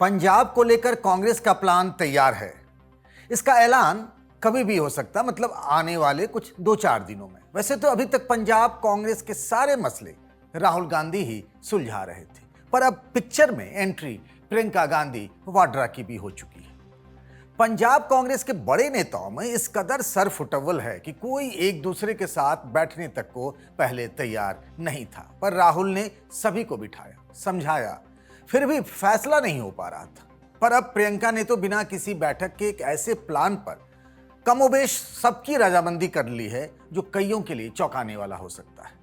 पंजाब को लेकर कांग्रेस का प्लान तैयार है। इसका ऐलान कभी भी हो सकता, मतलब आने वाले कुछ 2-4 दिनों में। वैसे तो अभी तक पंजाब कांग्रेस के सारे मसले राहुल गांधी ही सुलझा रहे थे, पर अब पिक्चर में एंट्री प्रियंका गांधी वाड्रा की भी हो चुकी है। पंजाब कांग्रेस के बड़े नेताओं में इस कदर सरफुटवल है कि कोई एक दूसरे के साथ बैठने तक को पहले तैयार नहीं था, पर राहुल ने सभी को बिठाया, समझाया, फिर भी फैसला नहीं हो पा रहा था। पर अब प्रियंका ने तो बिना किसी बैठक के एक ऐसे प्लान पर कमोबेश सबकी रजामंदी कर ली है जो कईयों के लिए चौंकाने वाला हो सकता है।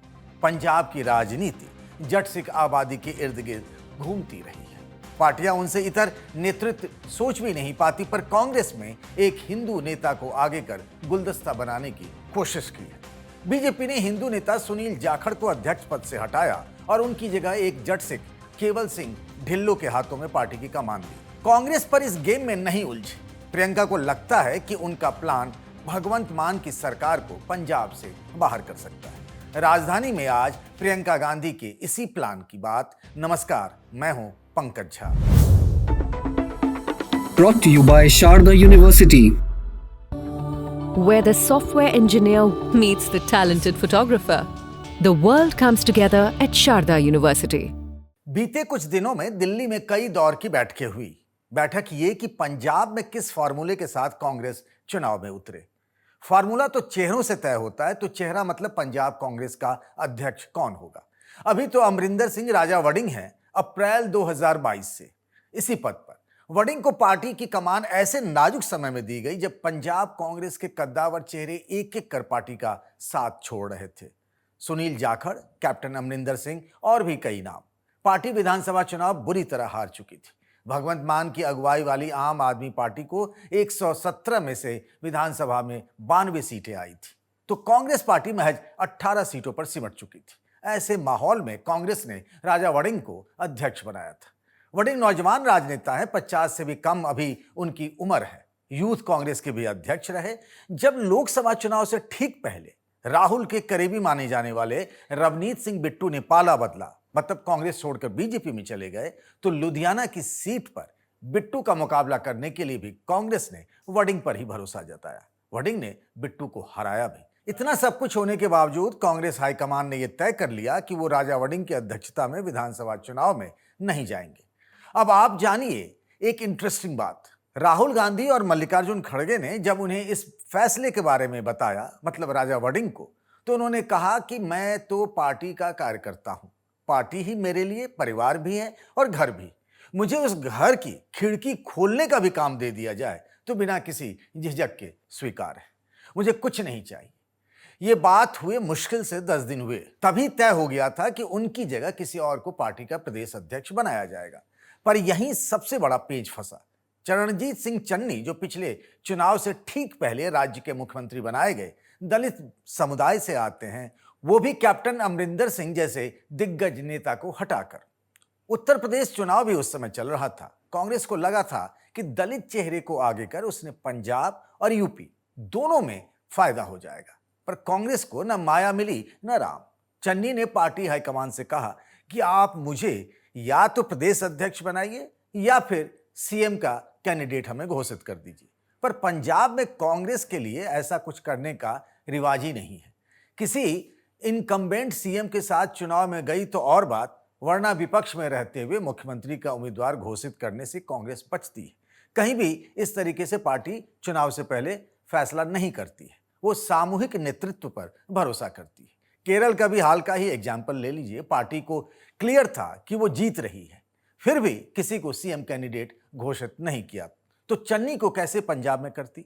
पंजाब की राजनीति जट सिख आबादी के इर्द गिर्द घूमती रही है। पार्टियां उनसे इतर नेतृत्व सोच भी नहीं पाती, पर कांग्रेस में एक हिंदू नेता को आगे कर गुलदस्ता बनाने की कोशिश की है। बीजेपी ने हिंदू नेता सुनील जाखड़ को अध्यक्ष पद से हटाया और उनकी जगह एक जट सिख केवल सिंह ढिल्लों के हाथों में पार्टी की कमान दी। कांग्रेस पर इस गेम में नहीं उलझी। प्रियंका को लगता है कि उनका प्लान भगवंत मान की सरकार को पंजाब से बाहर कर सकता है। राजधानी में आज प्रियंका गांधी के इसी प्लान की बात। नमस्कार, मैं हूं Pankaj Jha. Brought to you by Sharda University, where the software engineer meets the talented photographer. The world comes together at Sharda University. बीते कुछ दिनों में दिल्ली में कई दौर की बैठकें हुई। बैठक ये कि पंजाब में किस फार्मूले के साथ कांग्रेस चुनाव में उतरे। फार्मूला तो चेहरों से तय होता है, तो चेहरा मतलब पंजाब कांग्रेस का अध्यक्ष कौन होगा। अभी तो अमरिंदर सिंह राजा वड़िंग हैं अप्रैल 2022 से इसी पद पर। वड़िंग को पार्टी की कमान ऐसे नाजुक समय में दी गई जब पंजाब कांग्रेस के कद्दावर चेहरे एक एक कर पार्टी का साथ छोड़ रहे थे। सुनील जाखड़, कैप्टन अमरिंदर सिंह और भी कई नाम। पार्टी विधानसभा चुनाव बुरी तरह हार चुकी थी। भगवंत मान की अगुवाई वाली आम आदमी पार्टी को 117 में से विधानसभा में 92 सीटें आई थी, तो कांग्रेस पार्टी महज 18 सीटों पर सिमट चुकी थी। ऐसे माहौल में कांग्रेस ने राजा वड़िंग को अध्यक्ष बनाया था। वड़िंग नौजवान राजनेता हैं, 50 से भी कम अभी उनकी उम्र है। यूथ कांग्रेस के भी अध्यक्ष रहे। जब लोकसभा चुनाव से ठीक पहले राहुल के करीबी माने जाने वाले रवनीत सिंह बिट्टू ने पाला बदला, मतलब कांग्रेस छोड़कर बीजेपी में चले गए, तो लुधियाना की सीट पर बिट्टू का मुकाबला करने के लिए भी कांग्रेस ने वड़िंग पर ही भरोसा जताया। वड़िंग ने बिट्टू को हराया भी। इतना सब कुछ होने के बावजूद कांग्रेस हाईकमान ने यह तय कर लिया कि वो राजा वड़िंग की अध्यक्षता में विधानसभा चुनाव में नहीं जाएंगे। अब आप जानिए एक इंटरेस्टिंग बात। राहुल गांधी और मल्लिकार्जुन खड़गे ने जब उन्हें इस फैसले के बारे में बताया, मतलब राजा वड़िंग को, तो उन्होंने कहा कि मैं तो पार्टी का कार्यकर्ता हूं। पार्टी ही मेरे लिए परिवार भी है और घर भी। मुझे उस घर की खिड़की खोलने का भी काम दे दिया जाए तो बिना किसी झिझक के स्वीकार है। मुझे कुछ नहीं चाहिए। ये बात हुए मुश्किल से 10 दिन हुए, तभी तय हो गया था कि उनकी जगह किसी और को पार्टी का प्रदेश अध्यक्ष बनाया जाएगा। पर यहीं सबसे बड़ा पेच फंसा। चरणजीत सिंह चन्नी, जो पिछले चुनाव से ठीक पहले राज्य के मुख्यमंत्री बनाए गए, दलित समुदाय से आते हैं, वो भी कैप्टन अमरिंदर सिंह जैसे दिग्गज नेता को हटाकर। उत्तर प्रदेश चुनाव भी उस समय चल रहा था। कांग्रेस को लगा था कि दलित चेहरे को आगे कर उसने पंजाब और यूपी दोनों में फायदा हो जाएगा, पर कांग्रेस को न माया मिली न राम। चन्नी ने पार्टी हाईकमान से कहा कि आप मुझे या तो प्रदेश अध्यक्ष बनाइए या फिर सीएम का कैंडिडेट हमें घोषित कर दीजिए। पर पंजाब में कांग्रेस के लिए ऐसा कुछ करने का रिवाज ही नहीं है। किसी इनकम्बेंट सीएम के साथ चुनाव में गई तो और बात, वरना विपक्ष में रहते हुए मुख्यमंत्री का उम्मीदवार घोषित करने से कांग्रेस बचती है। कहीं भी इस तरीके से पार्टी चुनाव से पहले फैसला नहीं करती है। वो सामूहिक नेतृत्व पर भरोसा करती है। केरल का भी हाल का ही एग्जाम्पल ले लीजिए। पार्टी को क्लियर था कि वो जीत रही है, फिर भी किसी को सीएम कैंडिडेट घोषित नहीं किया, तो चन्नी को कैसे पंजाब में करती।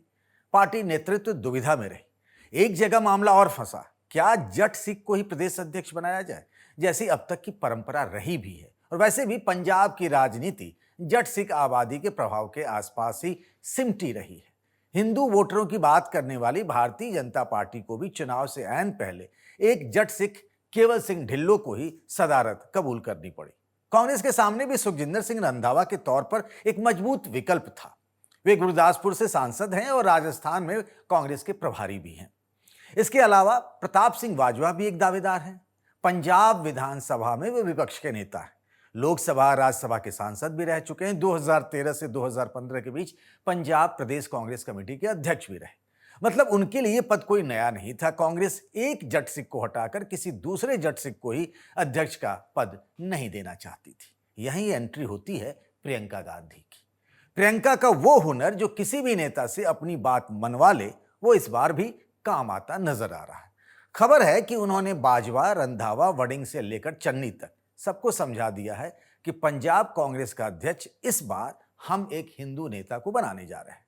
पार्टी नेतृत्व दुविधा में रही। एक जगह मामला और फंसा, क्या जट सिख को ही प्रदेश अध्यक्ष बनाया जाए, जैसी अब तक की परंपरा रही भी है। और वैसे भी पंजाब की राजनीति जट सिख आबादी के प्रभाव के आसपास ही सिमटी रही है। हिंदू वोटरों की बात करने वाली भारतीय जनता पार्टी को भी चुनाव से ऐन पहले एक जट सिख केवल सिंह ढिल्लों को ही सदारत कबूल करनी पड़ी। कांग्रेस के सामने भी सुखजिंदर सिंह रंधावा के तौर पर एक मजबूत विकल्प था। वे गुरदासपुर से सांसद हैं और राजस्थान में कांग्रेस के प्रभारी भी हैं। इसके अलावा प्रताप सिंह बाजवा भी एक दावेदार हैं। पंजाब विधानसभा में वे विपक्ष के नेता हैं। लोकसभा राज्यसभा के सांसद भी रह चुके हैं। 2013 से 2015 के बीच पंजाब प्रदेश कांग्रेस कमेटी के अध्यक्ष भी रहे। मतलब उनके लिए पद कोई नया नहीं था। कांग्रेस एक जट सिख को हटाकर किसी दूसरे जट सिख को ही अध्यक्ष का पद नहीं देना चाहती थी। यहीं एंट्री होती है प्रियंका गांधी की। प्रियंका का वो हुनर जो किसी भी नेता से अपनी बात मनवा ले, वो इस बार भी काम आता नजर आ रहा है। खबर है कि उन्होंने बाजवा, रंधावा, वडिंग से लेकर चन्नी तक सबको समझा दिया है कि पंजाब कांग्रेस का अध्यक्ष इस बार हम एक हिंदू नेता को बनाने जा रहे हैं।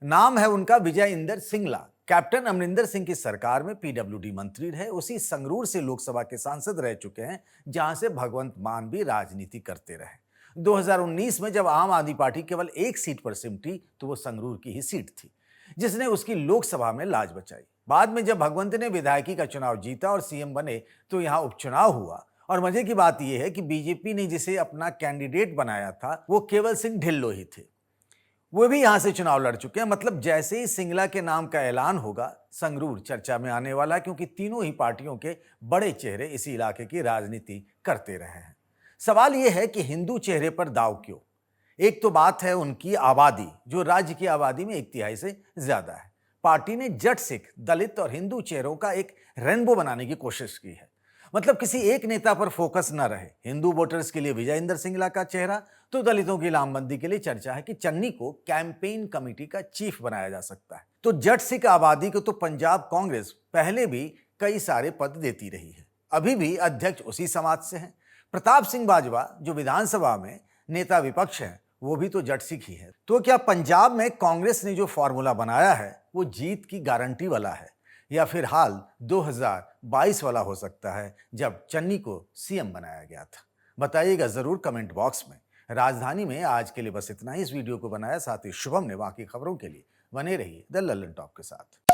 नाम है उनका विजय इंदर सिंगला। कैप्टन अमरिंदर सिंह की सरकार में पीडब्ल्यूडी मंत्री रहे। उसी संगरूर से लोकसभा के सांसद रह चुके हैं, जहां से भगवंत मान भी राजनीति करते रहे। 2019 में जब आम आदमी पार्टी केवल एक सीट पर सिमटी तो वो संगरूर की ही सीट थी, जिसने उसकी लोकसभा में लाज बचाई। बाद में जब भगवंत ने विधायकी का चुनाव जीता और सीएम बने तो यहां उपचुनाव हुआ। और मजे की बात यह है कि बीजेपी ने जिसे अपना कैंडिडेट बनाया था वो केवल सिंह ढिल्लो ही थे। वो भी यहां से चुनाव लड़ चुके हैं। मतलब जैसे ही सिंगला के नाम का ऐलान होगा, संगरूर चर्चा में आने वाला, क्योंकि तीनों ही पार्टियों के बड़े चेहरे इसी इलाके की राजनीति करते रहे हैं। सवाल यह है कि हिंदू चेहरे पर दाव क्यों? एक तो बात है उनकी आबादी, जो राज्य की आबादी में 1/3 से ज्यादा है। पार्टी ने जट, सिख, दलित और हिंदू चेहरों का एक रेनबो बनाने की कोशिश की है। मतलब किसी एक नेता पर फोकस न रहे। हिंदू वोटर्स के लिए विजय इंदर सिंगला का चेहरा, तो दलितों की लामबंदी के लिए चर्चा है कि चन्नी को कैंपेन कमेटी का चीफ बनाया जा सकता है। तो जट सिख आबादी को तो पंजाब कांग्रेस पहले भी कई सारे पद देती रही है। अभी भी अध्यक्ष उसी समाज से हैं। प्रताप सिंह बाजवा जो विधानसभा में नेता विपक्ष है, वो भी तो जट सिख ही है। तो क्या पंजाब में कांग्रेस ने जो फॉर्मूला बनाया है वो जीत की गारंटी वाला है, या फिर हाल 2022 वाला हो सकता है जब चन्नी को सीएम बनाया गया था? बताइएगा जरूर कमेंट बॉक्स में। राजधानी में आज के लिए बस इतना ही। इस वीडियो को बनाया साथी शुभम ने। बाकी खबरों के लिए बने रहिए द लल्लन टॉप के साथ।